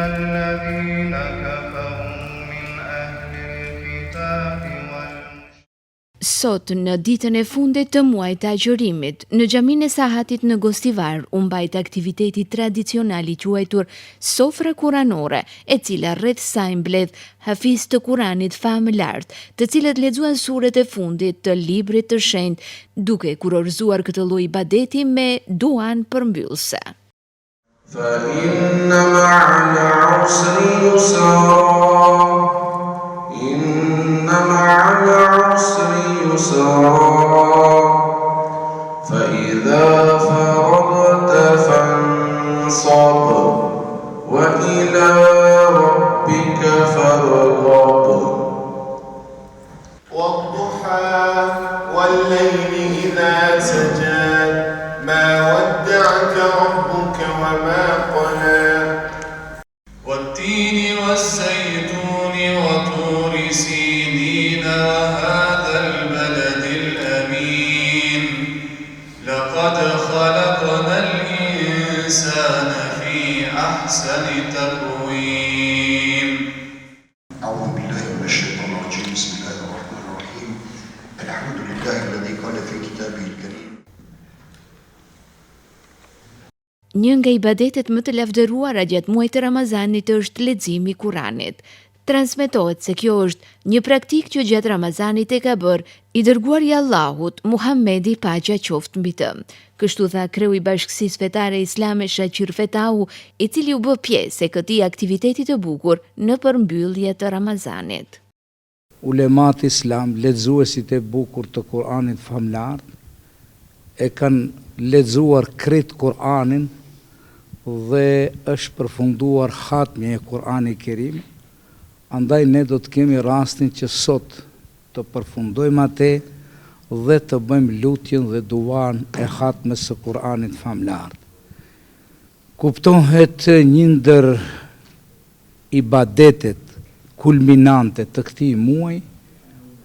الذين كفروا من أهل الكتاب Sot, në ditën e fundit të muajit të agjërimit, në xhaminë e Sahatit në Gostivar, u mbajt aktiviteti tradicional i quajtur sofra kuranore, e cila rreth saj mbledh hafiz të Kuranit famë lart, të cilët lexuan suret e fundit të librit të shenjtë, duke kurorzuar këtë lloj ibadeti me duan përmbyllëse. فإن مع العسر يسرا إن مع العسر يسرا فإذا فرغت فانصب وإلى ربك فارغب والضحى والليل إذا سجى ما ودعك ربك وما قلى والتين والزيتون وطور سينين وهذا البلد الأمين لقد خلقنا الإنسان في أحسن تقويم. أعوذ بالله من الشيطان الرجيم. بسم الله الرحمن الرحيم. الحمد لله الذي قال في كتابه الكريم. Një nga ibadetet më të lavdëruara gjatë muajit të Ramazanit është leximi i Kuranit. Transmetohet se kjo është një praktikë që gjatë Ramazanit e ka bërë i dërguari i Allahut, Muhamedi paqja qoftë mbi të. Kështu tha kreu i Bashkësisë Fetare Islame Shaqir Fetahu, i cili u bë pjesë e këtij aktiviteti të bukur në përmbyllje të Ramazanit. Ulemat islam, lexuesit e bukur të Kuranit famlar, e kanë lexuar krejt Kuranin dhe është përfunduar hatmi e Kur'anit Kerim. Andaj ne do të kemi rastin që sot të përfundojmë atë dhe të bëjmë lutjen dhe duan e hatmes së Kur'anit famlar. Kuptohet një ndër ibadetet kulminante të këtij muaji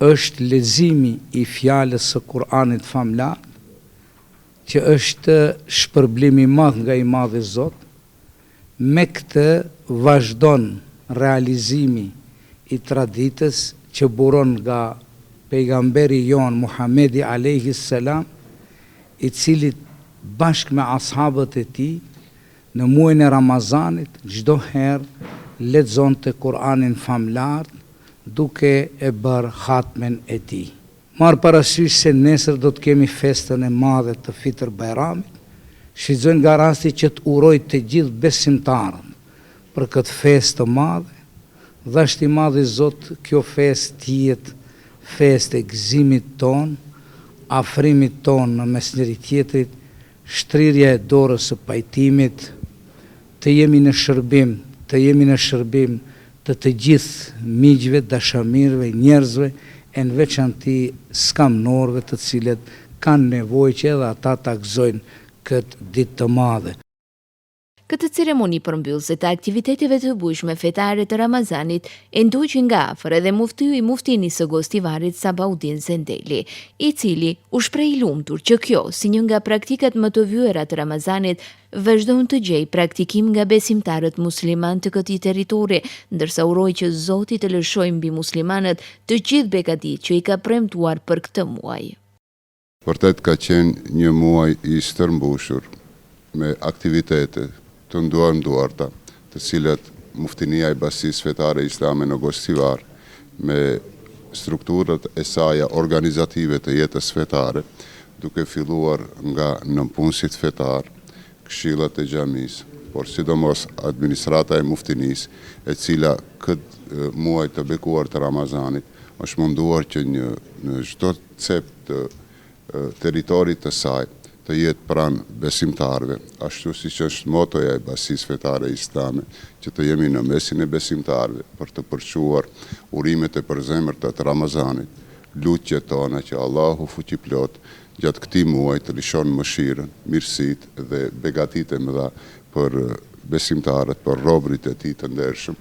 është leximi i fjalës së Kur'anit famlar, që është shpërblim i madh nga i madhi Zot. Me këtë vazhdon realizimi i traditës që buron nga pejgamberi jon Muhamedi alayhi salam, i cili bashkë me ashabët e tij në muajin e Ramazanit çdo herë lexonte Kur'anin famlar duke e bërë hatmen e tij. Marë parasysh se nesër do të kemi festën e madhe të Fitr Bajramit, shfrytëzojnë nga rasti që të uroj të gjithë besimtarët për këtë festë të madhe, dhe është i madh i Zot kjo festë të jetë festë e gëzimit ton, afrimit ton në mes njëri tjetrit, shtrirja e dorës së pajtimit, të jemi në shërbim të gjithë miqve, dashamirëve, njerëzve, e në veçanti skamnorëve të cilët kanë nevojë që edhe ata ta gëzojnë këtë ditë të madhe. Këtë ceremoni përmbyllëse të aktiviteteve të bujshme fetare të Ramazanit e nduqi nga afër edhe muftiju i muftinisë së Gostivarit Sabaudin Zendeli, i cili u shpreh i lumtur që kjo, si një nga praktikat më të vëera të Ramazanit, vazhdon të gjej praktikim nga besimtarët musliman të këtij territori, ndërsa uroi që Zoti të lëshojë mbi muslimanët të gjithë begatit që i ka premtuar për këtë muaj. Vërtet ka qenë një muaj i stërmbushur me aktivitete të nduarta, të cilat Muftinia e Bashkisë Fetare Islame në Gostivar me strukturat e saja organizative të jetës fetare, duke filluar nga nënpunësit fetar, këshillat e xhamisë, por sidomos administrata e Muftinisë, e cila këtë muaj të bekuar të Ramazanit është munduar që në çdo cep të territorit të saj të jetë pranë besimtarëve, ashtu siç është motoja e Bashkisë Fetare Islame, që të jemi në mesin e besimtarëve për të përquar urimet e përzemërta të Ramazanit, lutjet tona që Allahu fuqiplot gjatë këtij muaji të lishon mëshirën, mirësitë dhe begatitë e mëdha për besimtarët, për robërit e tij të ndershëm.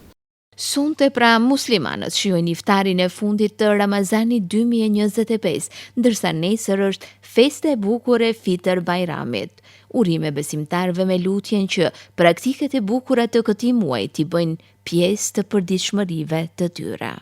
Sonte pra muslimanët shijojnë iftarin e fundit të Ramazanit 2025, ndërsa nesër është festa e bukur e Fitr Bajramit. Urime besimtarëve me lutjen që praktiket e bukura të këtij muaji t'i bëjnë pjesë të përditshmërive të tyre.